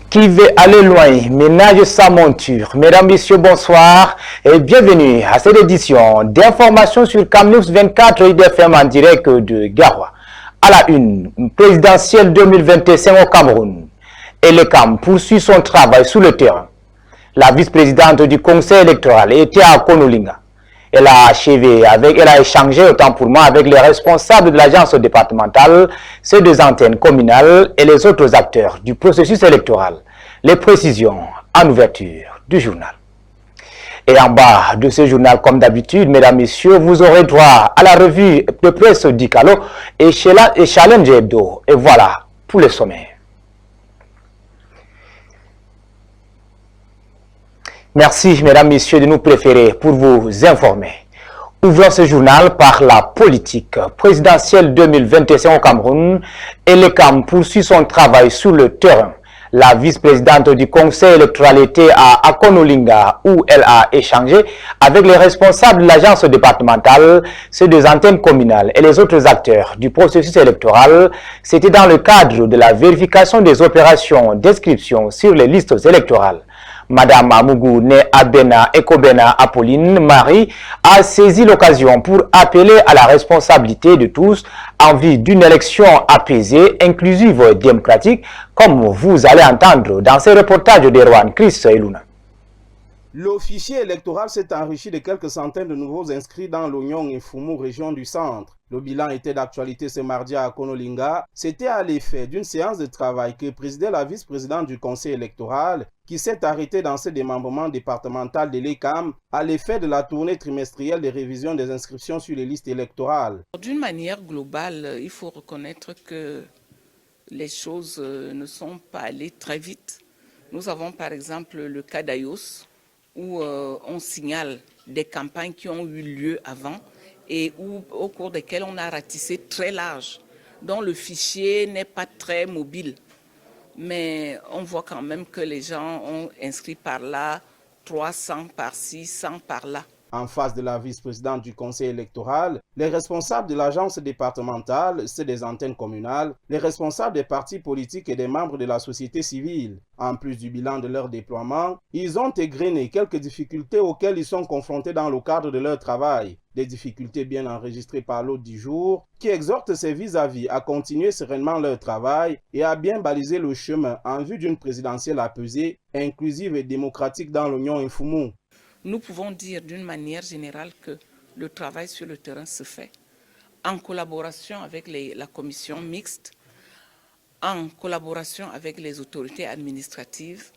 Qui veut aller loin, ménage sa monture. Mesdames, Messieurs, bonsoir et bienvenue à cette édition d'information sur Camnews 24 IDFM en direct de Garoua. À la une, présidentielle 2025 au Cameroun. Et le CAM poursuit son travail sur le terrain. La vice-présidente du conseil électoral était à Konolinga. Elle a échangé autant pour moi avec les responsables de l'agence départementale, ceux des antennes communales et les autres acteurs du processus électoral. Les précisions en ouverture du journal. Et en bas de ce journal, comme d'habitude, mesdames, messieurs, vous aurez droit à la revue de presse d'Icalo et Challenge Hebdo. Et voilà pour le sommaire. Merci, mesdames, messieurs, de nous préférer pour vous informer. Ouvrons ce journal par la politique présidentielle 2025 au Cameroun et le CAM poursuit son travail sur le terrain. La vice-présidente du conseil électoral était à Akonolinga où elle a échangé avec les responsables de l'agence départementale, ceux des antennes communales et les autres acteurs du processus électoral. C'était dans le cadre de la vérification des opérations d'inscription sur les listes électorales. Madame Amougou Né Abena Ekobena Apolline Marie a saisi l'occasion pour appeler à la responsabilité de tous en vue d'une élection apaisée, inclusive et démocratique, comme vous allez entendre dans ce reportage d'Erwan Chris Eluna. Le fichier électoral s'est enrichi de quelques centaines de nouveaux inscrits dans l'Oignon et Foumou, région du centre. Le bilan était d'actualité ce mardi à Konolinga. C'était à l'effet d'une séance de travail que présidait la vice-présidente du conseil électoral qui s'est arrêtée dans ce démembrement départemental de l'ECAM à l'effet de la tournée trimestrielle de révision des inscriptions sur les listes électorales. D'une manière globale, il faut reconnaître que les choses ne sont pas allées très vite. Nous avons par exemple le cas d'Ayos, où on signale des campagnes qui ont eu lieu avant et au cours desquelles on a ratissé très large, dont le fichier n'est pas très mobile. Mais on voit quand même que les gens ont inscrit par là 300 par-ci, 100 par-là. En face de la vice-présidente du conseil électoral, les responsables de l'agence départementale, ceux des antennes communales, les responsables des partis politiques et des membres de la société civile. En plus du bilan de leur déploiement, ils ont égrené quelques difficultés auxquelles ils sont confrontés dans le cadre de leur travail. Des difficultés bien enregistrées par l'hôte du jour, qui exhortent ses vis-à-vis à continuer sereinement leur travail et à bien baliser le chemin en vue d'une présidentielle apaisée, inclusive et démocratique dans l'Oignon et Foumou. Nous pouvons dire d'une manière générale que le travail sur le terrain se fait en collaboration avec la commission mixte, en collaboration avec les autorités administratives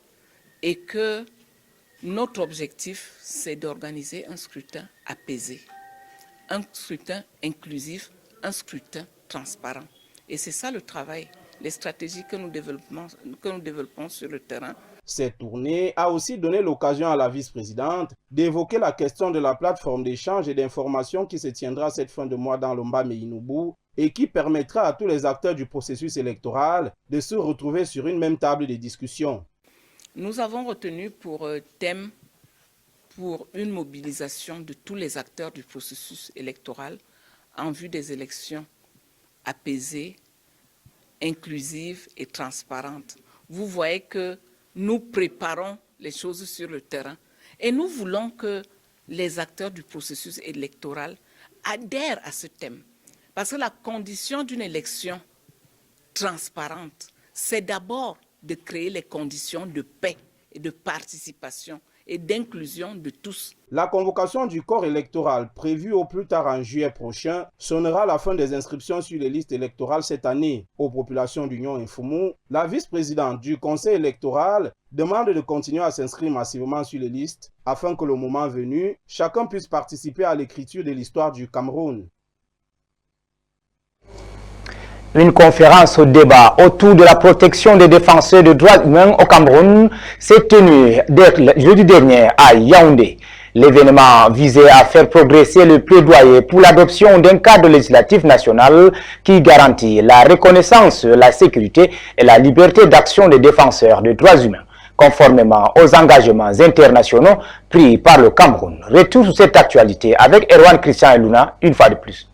et que notre objectif, c'est d'organiser un scrutin apaisé, un scrutin inclusif, un scrutin transparent. Et c'est ça le travail, les stratégies que nous développons sur le terrain. Cette tournée a aussi donné l'occasion à la vice-présidente d'évoquer la question de la plateforme d'échange et d'information qui se tiendra cette fin de mois dans l'Omba Meinoubou et qui permettra à tous les acteurs du processus électoral de se retrouver sur une même table de discussion. Nous avons retenu pour thème pour une mobilisation de tous les acteurs du processus électoral en vue des élections apaisées, inclusives et transparentes. Vous voyez que nous préparons les choses sur le terrain et nous voulons que les acteurs du processus électoral adhèrent à ce thème. Parce que la condition d'une élection transparente, c'est d'abord de créer les conditions de paix et de participation et d'inclusion de tous. La convocation du corps électoral prévue au plus tard en juillet prochain sonnera la fin des inscriptions sur les listes électorales cette année. Aux populations d'Union et Foumou, la vice-présidente du conseil électoral demande de continuer à s'inscrire massivement sur les listes afin que le moment venu, chacun puisse participer à l'écriture de l'histoire du Cameroun. Une conférence au débat autour de la protection des défenseurs des droits humains au Cameroun s'est tenue jeudi dernier à Yaoundé. L'événement visait à faire progresser le plaidoyer pour l'adoption d'un cadre législatif national qui garantit la reconnaissance, la sécurité et la liberté d'action des défenseurs des droits humains, conformément aux engagements internationaux pris par le Cameroun. Retour sur cette actualité avec Erwan Christian Eluna, une fois de plus.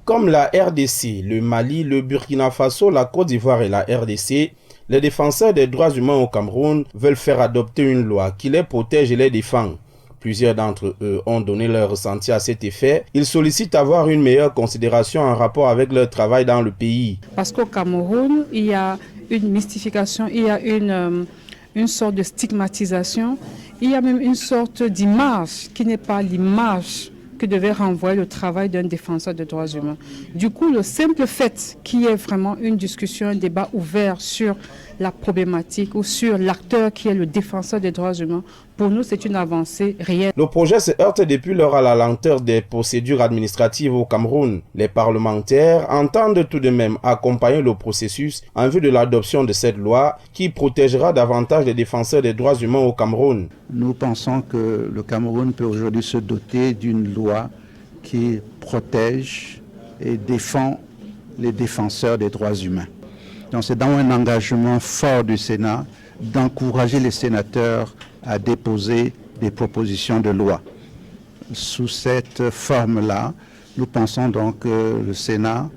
Comme la RDC, le Mali, le Burkina Faso, la Côte d'Ivoire et la RDC, Les défenseurs des droits humains au Cameroun veulent faire adopter une loi qui les protège et les défend. Plusieurs d'entre eux ont donné leur ressenti à cet effet. Ils sollicitent avoir une meilleure considération en rapport avec leur travail dans le pays. Parce qu'au Cameroun, il y a une mystification, il y a une sorte de stigmatisation, il y a même une sorte d'image qui n'est pas l'image que devait renvoyer le travail d'un défenseur des droits humains. Du coup, le simple fait qu'il y ait vraiment une discussion, un débat ouvert sur la problématique ou sur l'acteur qui est le défenseur des droits humains, pour nous, c'est une avancée réelle. Le projet se heurte depuis lors à la lenteur des procédures administratives au Cameroun. Les parlementaires entendent tout de même accompagner le processus en vue de l'adoption de cette loi qui protégera davantage les défenseurs des droits humains au Cameroun. Nous pensons que le Cameroun peut aujourd'hui se doter d'une loi qui protège et défend les défenseurs des droits humains. Donc c'est dans un engagement fort du Sénat d'encourager les sénateurs à déposer des propositions de loi. Sous cette forme-là, nous pensons donc que le Sénat,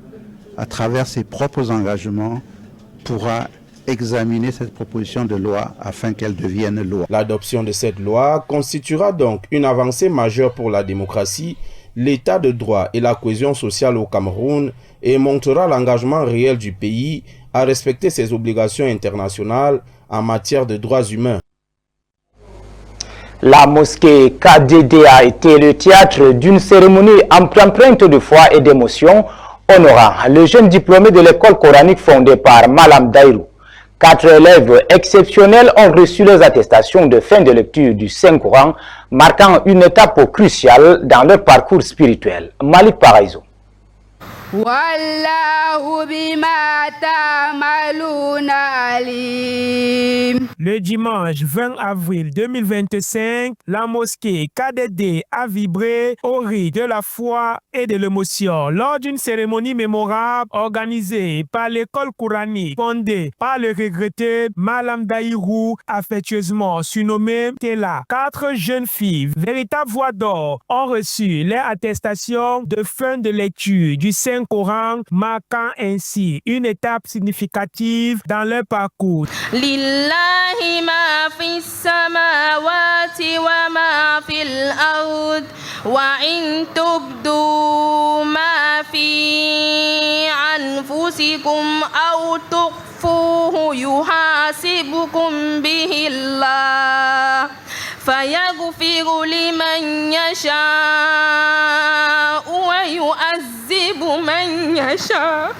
à travers ses propres engagements, pourra examiner cette proposition de loi afin qu'elle devienne loi. L'adoption de cette loi constituera donc une avancée majeure pour la démocratie, l'état de droit et la cohésion sociale au Cameroun et montrera l'engagement réel du pays à respecter ses obligations internationales en matière de droits humains. La mosquée KDD a été le théâtre d'une cérémonie empreinte de foi et d'émotion honorant le jeune diplômé de l'école coranique fondée par Malam Daïrou. 4 élèves exceptionnels ont reçu leurs attestations de fin de lecture du Saint-Coran, marquant une étape cruciale dans leur parcours spirituel. Malik Paraizo. Le dimanche 20 avril 2025, la mosquée KDD a vibré au rythme de la foi et de l'émotion lors d'une cérémonie mémorable organisée par l'école coranique fondée par le regretté Malam Daïrou, affectueusement surnommé Tela. 4 jeunes filles, véritables voix d'or, ont reçu leur attestation de fin de lecture du Saint-Coran, marquant ainsi une étape significative dans leur parcours. Lillahi ma fi samawati wa ma fil ard wa in tubdu ma fi anfusikum aw tukhfuhu yuhasibukum bihi Allah fayaghfiru liman yasha wa yu'azzibu man yasha.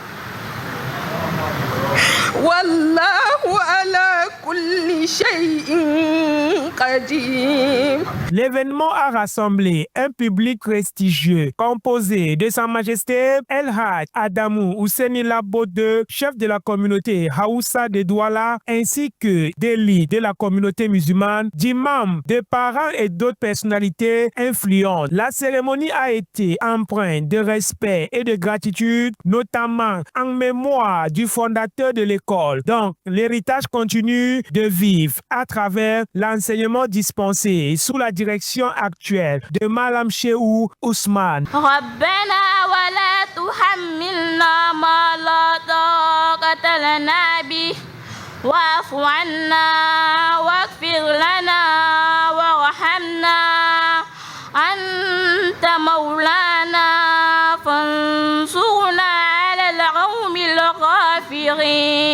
Wallahu ala kulli shay'in qadir. L'événement a rassemblé un public prestigieux composé de Sa Majesté El Hadj Adamou Ouseni Labo II, chef de la communauté Haoussa de Douala, ainsi que d'élite de la communauté musulmane, d'imams, de parents et d'autres personnalités influentes. La cérémonie a été empreinte de respect et de gratitude, notamment en mémoire du fondateur de l'école. Donc, l'héritage continue de vivre à travers l'enseignement dispensé sous la direction actuelle de Malam Cheou Ousmane. Rabbana wa la tuhammilna ma la taqata lana bi wa'fu anna waghfir lana warhamna anta maulana fansurna ala al-qawmil ghafirin.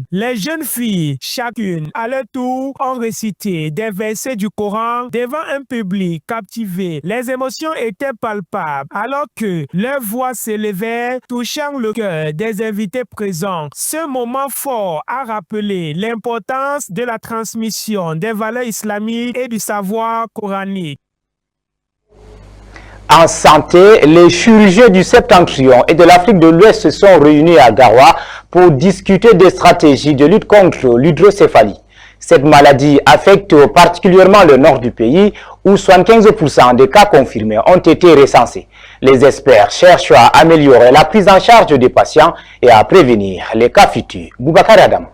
Les jeunes filles, chacune à leur tour, ont récité des versets du Coran devant un public captivé. Les émotions étaient palpables alors que leurs voix s'élevaient, touchant le cœur des invités présents. Ce moment fort a rappelé l'importance de la transmission des valeurs islamiques et du savoir coranique. En santé, les chirurgiens du Septentrion et de l'Afrique de l'Ouest se sont réunis à Garoua pour discuter des stratégies de lutte contre l'hydrocéphalie. Cette maladie affecte particulièrement le nord du pays où 75% des cas confirmés ont été recensés. Les experts cherchent à améliorer la prise en charge des patients et à prévenir les cas futurs. Boubacar Adam.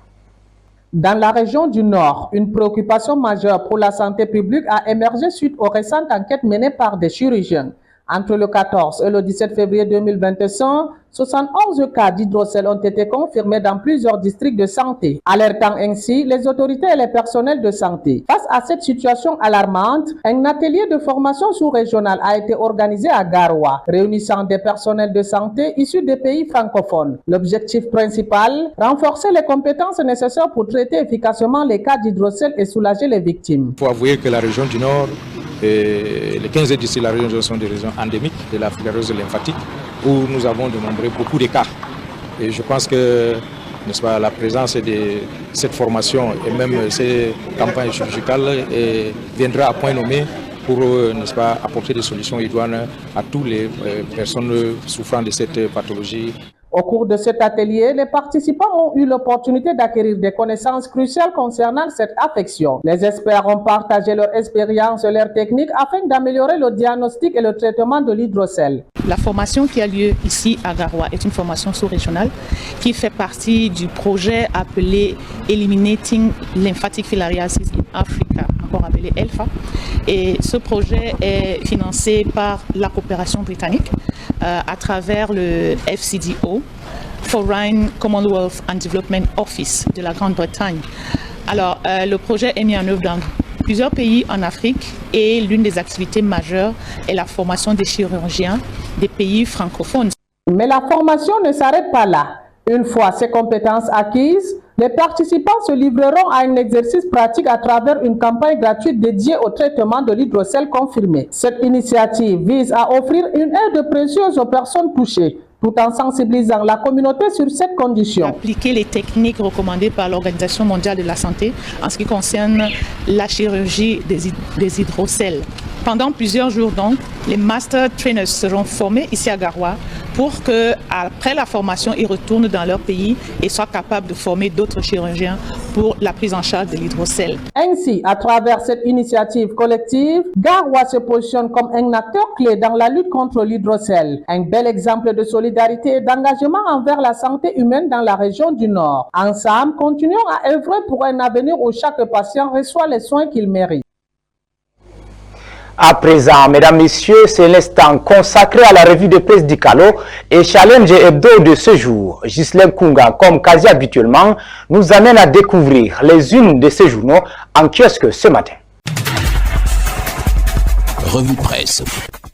Dans la région du Nord, une préoccupation majeure pour la santé publique a émergé suite aux récentes enquêtes menées par des chirurgiens. Entre le 14 et le 17 février 2021, 71 cas d'hydrocèle ont été confirmés dans plusieurs districts de santé, alertant ainsi les autorités et les personnels de santé. Face à cette situation alarmante, un atelier de formation sous-régional a été organisé à Garoua, réunissant des personnels de santé issus des pays francophones. L'objectif principal, renforcer les compétences nécessaires pour traiter efficacement les cas d'hydrocèle et soulager les victimes. Il faut avouer que la région du Nord, les 15 d'ici la région sont des régions endémiques de la filariose lymphatique, où nous avons dénombré beaucoup de cas. Et je pense que, n'est-ce pas, la présence de cette formation et même ces campagnes chirurgicales viendra à point nommé pour, n'est-ce pas, apporter des solutions idoines à toutes les personnes souffrant de cette pathologie. Au cours de cet atelier, les participants ont eu l'opportunité d'acquérir des connaissances cruciales concernant cette affection. Les experts ont partagé leur expérience et leurs techniques afin d'améliorer le diagnostic et le traitement de l'hydrocèle. La formation qui a lieu ici à Garoua est une formation sous-régionale qui fait partie du projet appelé Eliminating Lymphatic Filariasis in Africa, encore appelé ELFA. Et ce projet est financé par la coopération britannique à travers le FCDO, Foreign Commonwealth and Development Office de la Grande-Bretagne. Alors, le projet est mis en œuvre dans plusieurs pays en Afrique et l'une des activités majeures est la formation des chirurgiens des pays francophones. Mais la formation ne s'arrête pas là. Une fois ces compétences acquises, les participants se livreront à un exercice pratique à travers une campagne gratuite dédiée au traitement de l'hydrocèle confirmé. Cette initiative vise à offrir une aide précieuse aux personnes touchées, tout en sensibilisant la communauté sur cette condition. Appliquer les techniques recommandées par l'Organisation mondiale de la santé en ce qui concerne la chirurgie des hydrocèles. Pendant plusieurs jours donc, les Master Trainers seront formés ici à Garoua pour que, après la formation, ils retournent dans leur pays et soient capables de former d'autres chirurgiens pour la prise en charge de l'hydrocèle. Ainsi, à travers cette initiative collective, Garoua se positionne comme un acteur clé dans la lutte contre l'hydrocèle. Un bel exemple de solidarité et d'engagement envers la santé humaine dans la région du Nord. Ensemble, continuons à œuvrer pour un avenir où chaque patient reçoit les soins qu'il mérite. À présent, mesdames, messieurs, c'est l'instant consacré à la revue de presse d'Icalo et Challenge Hebdo de ce jour. Ghislaine Kunga, comme quasi habituellement, nous amène à découvrir les unes de ces journaux en kiosque ce matin. Revue de presse.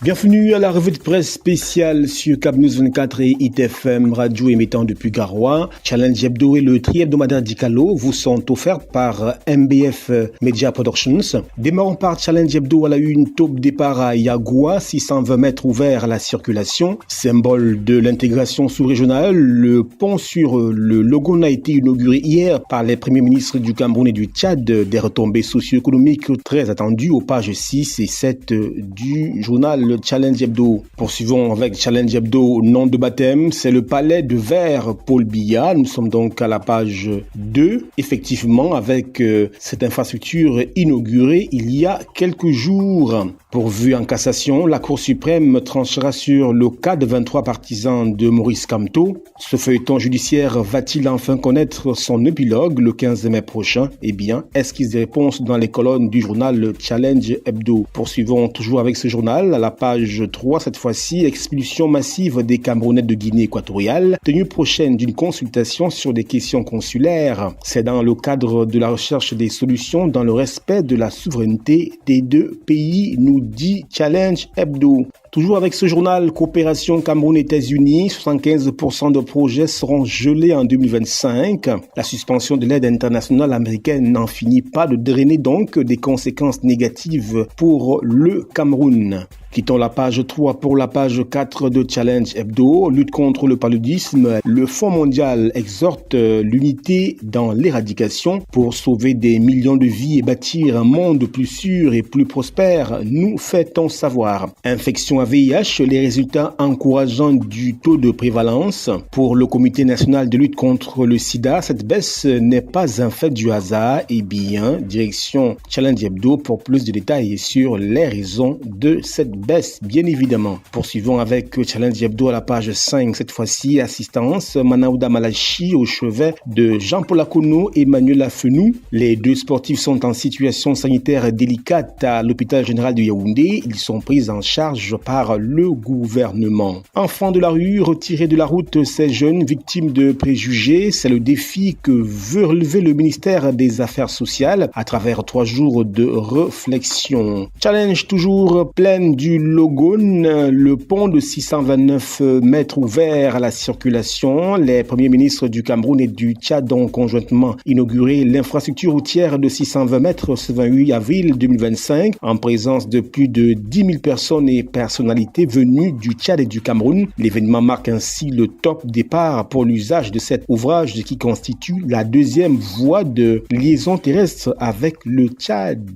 Bienvenue à la revue de presse spéciale sur Cap News 24 et ITFM radio émettant depuis Garoua. Challenge Hebdo et le tri-hebdomadaire d'Icalo vous sont offerts par MBF Media Productions. Démarrons par Challenge Hebdo à la une, top départ à Yagoua, 620 mètres ouverts à la circulation. Symbole de l'intégration sous-régionale, le pont sur le Logon a été inauguré hier par les premiers ministres du Cameroun et du Tchad. Des retombées socio-économiques très attendues aux pages 6 et 7 du journal le Challenge Hebdo. Poursuivons avec Challenge Hebdo, nom de baptême, c'est le palais de verre Paul Biya. Nous sommes donc à la page 2. Effectivement, avec cette infrastructure inaugurée il y a quelques jours. Pourvu en cassation, la Cour suprême tranchera sur le cas de 23 partisans de Maurice Kamto. Ce feuilleton judiciaire va-t-il enfin connaître son épilogue le 15 mai prochain? Eh bien, esquisse des réponses dans les colonnes du journal Challenge Hebdo. Poursuivons toujours avec ce journal, à la page 3, cette fois-ci, expulsion massive des Camerounais de Guinée équatoriale, tenue prochaine d'une consultation sur des questions consulaires. C'est dans le cadre de la recherche des solutions dans le respect de la souveraineté des deux pays, nous dit Challenge Hebdo. Toujours avec ce journal, coopération Cameroun-États-Unis, 75% de projets seront gelés en 2025. La suspension de l'aide internationale américaine n'en finit pas de drainer donc des conséquences négatives pour le Cameroun. Quittons la page 3 pour la page 4 de Challenge Hebdo. Lutte contre le paludisme. Le Fonds mondial exhorte l'unité dans l'éradication pour sauver des millions de vies et bâtir un monde plus sûr et plus prospère, nous fait-on savoir. Infection à VIH, les résultats encourageants du taux de prévalence. Pour le Comité national de lutte contre le sida, cette baisse n'est pas un fait du hasard. Eh bien, direction Challenge Hebdo pour plus de détails sur les raisons de cette baisse, bien évidemment. Poursuivons avec Challenge Hebdo à la page 5, cette fois-ci, assistance Manaouda Malachi au chevet de Jean-Paul Akono et Emmanuel Afenou. Les deux sportifs sont en situation sanitaire délicate à l'hôpital général de Yaoundé. Ils sont pris en charge par par le gouvernement. Enfants de la rue, retirés de la route, ces jeunes victimes de préjugés, c'est le défi que veut relever le ministère des Affaires sociales à travers 3 jours de réflexion. Challenge toujours plein du Logone, le pont de 629 mètres ouvert à la circulation. Les premiers ministres du Cameroun et du Tchad ont conjointement inauguré l'infrastructure routière de 620 mètres ce 28 avril 2025 en présence de plus de 10 000 personnes et personnalités venues du Tchad et du Cameroun. L'événement marque ainsi le top départ pour l'usage de cet ouvrage qui constitue la 2e voie de liaison terrestre avec le Tchad,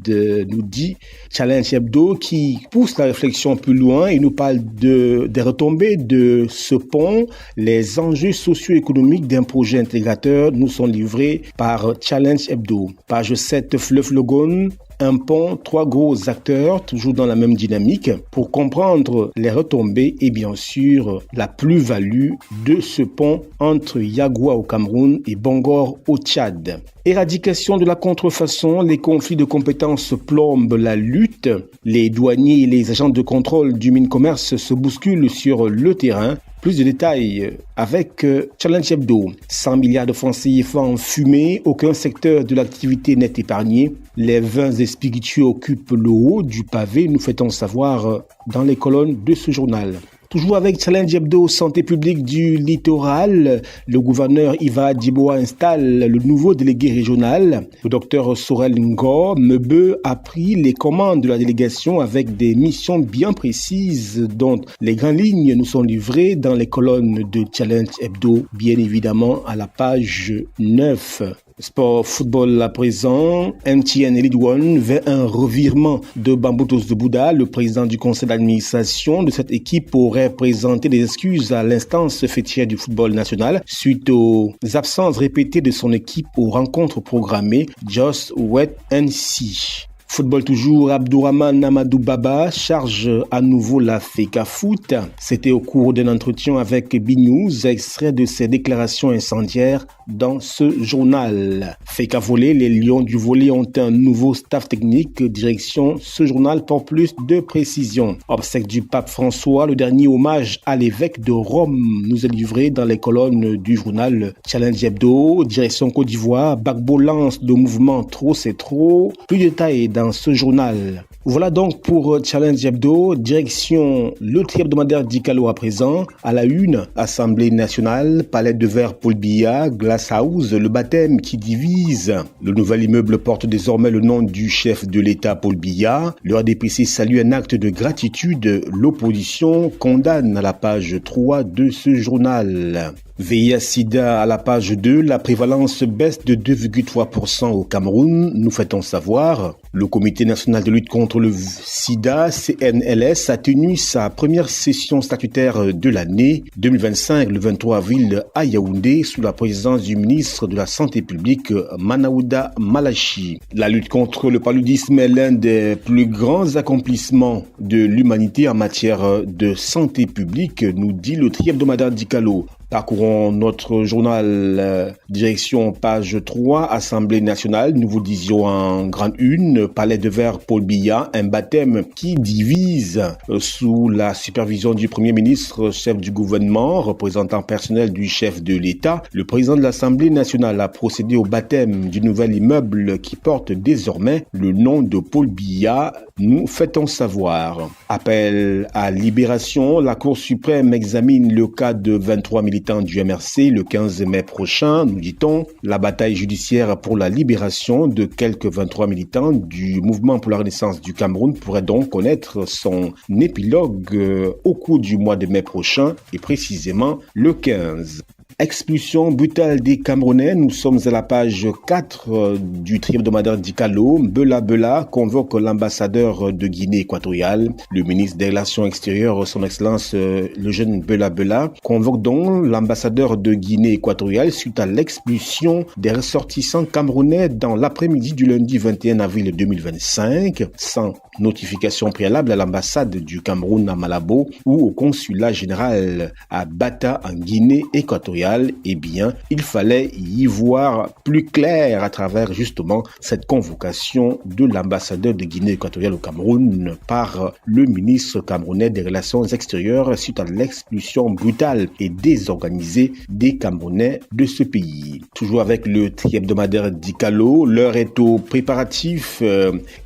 nous dit Challenge Hebdo, qui pousse la réflexion plus loin et nous parle des retombées de ce pont. Les enjeux socio-économiques d'un projet intégrateur nous sont livrés par Challenge Hebdo. Page 7, Fleuve Logone. Un pont, 3 gros acteurs, toujours dans la même dynamique, pour comprendre les retombées et bien sûr la plus-value de ce pont entre Yagoua au Cameroun et Bangor au Tchad. Éradication de la contrefaçon, les conflits de compétences plombent la lutte. Les douaniers et les agents de contrôle du Mines-Commerce se bousculent sur le terrain. Plus de détails avec Challenge Hebdo. 100 milliards de francs CFA en fumée, aucun secteur de l'activité n'est épargné. Les vins et spiritueux occupent le haut du pavé, nous fait-on savoir dans les colonnes de ce journal. Toujours avec Challenge Hebdo, santé publique du littoral, le gouverneur Iva Diboa installe le nouveau délégué régional. Le docteur Sorel Ngor Mebe a pris les commandes de la délégation avec des missions bien précises dont les grandes lignes nous sont livrées dans les colonnes de Challenge Hebdo, bien évidemment à la page 9. Sport football à présent, MTN League One vers un revirement de Bamboutos de Bouddha. Le président du conseil d'administration de cette équipe aurait présenté des excuses à l'instance fêtière du football national suite aux absences répétées de son équipe aux rencontres programmées Just Wait and See. Football toujours, Abdourahmane Amadou Baba charge à nouveau la FECA Foot. C'était au cours d'un entretien avec B-News, extrait de ses déclarations incendiaires dans ce journal. FECA Volley, les Lions du volley ont un nouveau staff technique. Direction ce journal pour plus de précision. Obsèque du pape François, le dernier hommage à l'évêque de Rome nous est livré dans les colonnes du journal Challenge Hebdo. Direction Côte d'Ivoire, Gbagbo lance le mouvement Trop c'est trop. Plus de détails dans ce journal. Voilà donc pour Challenge Hebdo, direction le tri-hebdomadaire d'Icalo à présent, à la une, Assemblée nationale, Palais de Verre Paul Biya, Glass House, le baptême qui divise. Le nouvel immeuble porte désormais le nom du chef de l'État Paul Biya. Le RDPC salue un acte de gratitude, l'opposition condamne à la page 3 de ce journal. VIH-Sida à la page 2, la prévalence baisse de 2,3% au Cameroun, nous fait-on savoir. Le Comité national de lutte contre le sida, CNLS, a tenu sa première session statutaire de l'année 2025, le 23 avril à Yaoundé, sous la présidence du ministre de la Santé publique, Manaouda Malachi. La lutte contre le paludisme est l'un des plus grands accomplissements de l'humanité en matière de santé publique, nous dit le tri-hebdomadaire d'Icalo. Parcourons notre journal, direction page 3, Assemblée nationale. Nous vous disions en grande une, Palais de Verre Paul Biya, un baptême qui divise sous la supervision du Premier ministre, chef du gouvernement, représentant personnel du chef de l'État. Le président de l'Assemblée nationale a procédé au baptême du nouvel immeuble qui porte désormais le nom de Paul Biya. Nous fait-on savoir. Appel à libération, la Cour suprême examine le cas de 23 militants du MRC le 15 mai prochain, nous dit-on. La bataille judiciaire pour la libération de quelques 23 militants du mouvement pour la renaissance du Cameroun pourrait donc connaître son épilogue au cours du mois de mai prochain et précisément le 15. Expulsion brutale des Camerounais, nous sommes à la page 4 du tri-hebdomadaire d'Icalo. Bela Bela convoque l'ambassadeur de Guinée équatoriale. Le ministre des Relations extérieures, son excellence le jeune Bela Bela, convoque donc l'ambassadeur de Guinée équatoriale suite à l'expulsion des ressortissants camerounais dans l'après-midi du lundi 21 avril 2025, sans notification préalable à l'ambassade du Cameroun à Malabo ou au consulat général à Bata en Guinée équatoriale. mondiale, eh bien, il fallait y voir plus clair à travers justement cette convocation de l'ambassadeur de Guinée équatoriale au Cameroun par le ministre camerounais des Relations extérieures suite à l'expulsion brutale et désorganisée des Camerounais de ce pays. Toujours avec le tri-hebdomadaire Dikalo, l'heure est aux préparatifs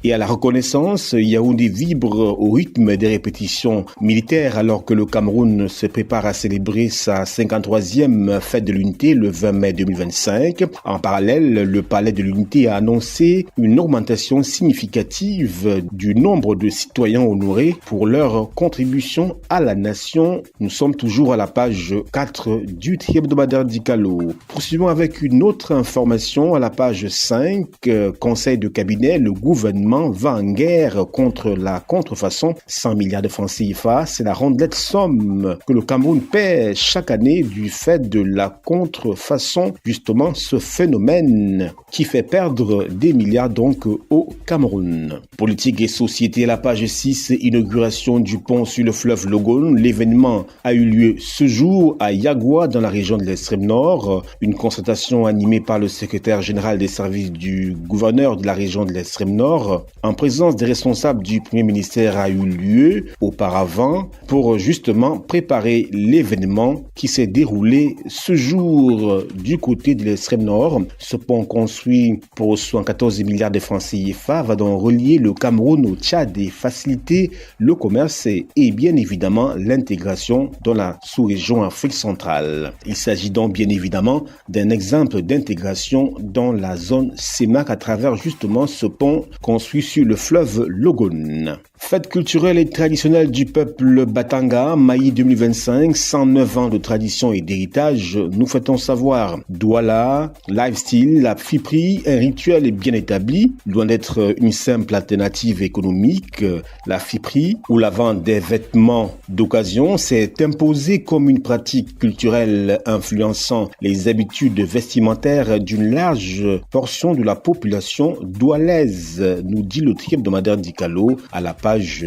et à la reconnaissance. Yaoundé vibre au rythme des répétitions militaires alors que le Cameroun se prépare à célébrer sa 53e fête de l'unité le 20 mai 2025. En parallèle, le palais de l'unité a annoncé une augmentation significative du nombre de citoyens honorés pour leur contribution à la nation. Nous sommes toujours à la page 4 du tri-hebdomadaire Dikalo. Poursuivons avec une autre information à la page 5. Conseil de cabinet, le gouvernement va en guerre contre la contrefaçon. 100 milliards de francs CFA, c'est la rondelette somme que le Cameroun paie chaque année du fait de la contrefaçon. Justement, ce phénomène qui fait perdre des milliards donc au Cameroun. Politique et société à la page 6, inauguration du pont sur le fleuve Logone. L'événement a eu lieu ce jour à Yagua dans la région de l'extrême nord. Une concertation animée par le secrétaire général des services du gouverneur de la région de l'extrême nord en présence des responsables du premier ministère a eu lieu auparavant pour justement préparer l'événement qui s'est déroulé ce jour du côté de l'extrême nord. Ce pont construit pour 74 milliards de francs CFA va donc relier le Cameroun au Tchad et faciliter le commerce et bien évidemment l'intégration dans la sous-région Afrique centrale. Il s'agit donc bien évidemment d'un exemple d'intégration dans la zone CEMAC à travers justement ce pont construit sur le fleuve Logone. Fête culturelle et traditionnelle du peuple Batanga, Maï 2025, 109 ans de tradition et d'héritage, nous fêtons savoir. Douala, lifestyle, la friperie, un rituel bien établi, loin d'être une simple alternative économique. La friperie, ou la vente des vêtements d'occasion, s'est imposée comme une pratique culturelle influençant les habitudes vestimentaires d'une large portion de la population doualaise, nous dit le tri-hebdomadaire Dikalo à la page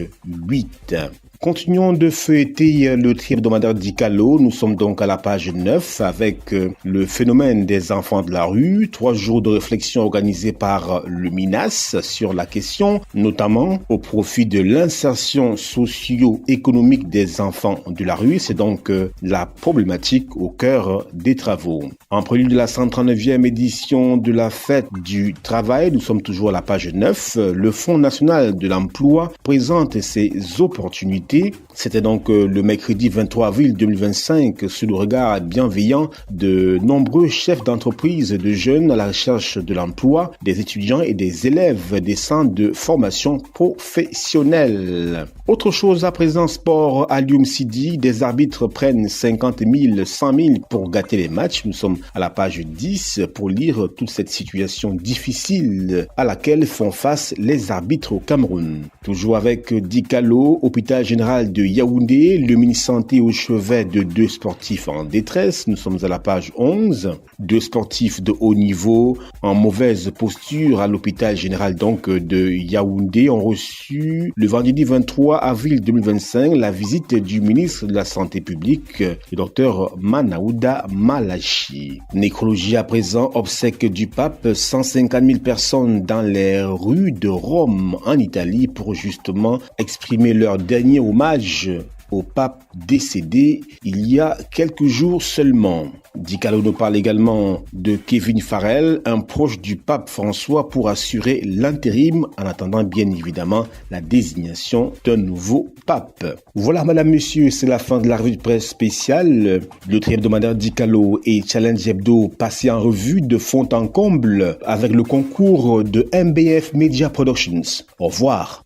8. Continuons de feuilleter le tri-hebdomadaire Dikalo. Nous sommes donc à la page 9 avec le phénomène des enfants de la rue. 3 jours de réflexion organisés par le MINAS sur la question, notamment au profit de l'insertion socio-économique des enfants de la rue. C'est donc la problématique au cœur des travaux. En prélude de la 139e édition de la fête du travail, nous sommes toujours à la page 9. Le Fonds national de l'emploi présente ses opportunités. C'était donc le mercredi 23 avril 2025 sous le regard bienveillant de nombreux chefs d'entreprise, de jeunes à la recherche de l'emploi, des étudiants et des élèves des centres de formation professionnelle. Autre chose à présent, sport à Lioum Sidi, des arbitres prennent 50 000, 100 000 pour gâter les matchs. Nous sommes à la page 10 pour lire toute cette situation difficile à laquelle font face les arbitres au Cameroun. Toujours avec Dikalo, hôpital général de Yaoundé, le ministre santé au chevet de 2 sportifs en détresse. Nous sommes à la page 11. 2 sportifs de haut niveau en mauvaise posture à l'hôpital général donc de Yaoundé ont reçu le vendredi 23 avril 2025 la visite du ministre de la Santé publique, le docteur Manaouda Malachi. Nécrologie à présent, obsèques du pape, 150 000 personnes dans les rues de Rome en Italie pour justement exprimer leur dernier hommage au pape décédé il y a quelques jours seulement. Dikalo nous parle également de Kevin Farrell, un proche du pape François, pour assurer l'intérim en attendant bien évidemment la désignation d'un nouveau pape. Voilà madame, monsieur, c'est la fin de la revue de presse spéciale. Le tri-hebdomadaire Dikalo et Challenge Hebdo passés en revue de fond en comble avec le concours de MBF Media Productions. Au revoir.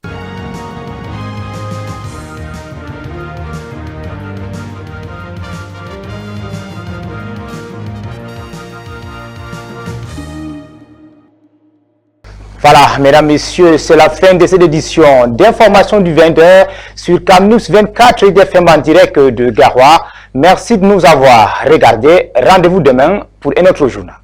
Voilà, mesdames, messieurs, c'est la fin de cette édition d'information du 20h sur Camnews 24 ITFM en direct de Garoua. Merci de nous avoir regardés. Rendez-vous demain pour un autre journal.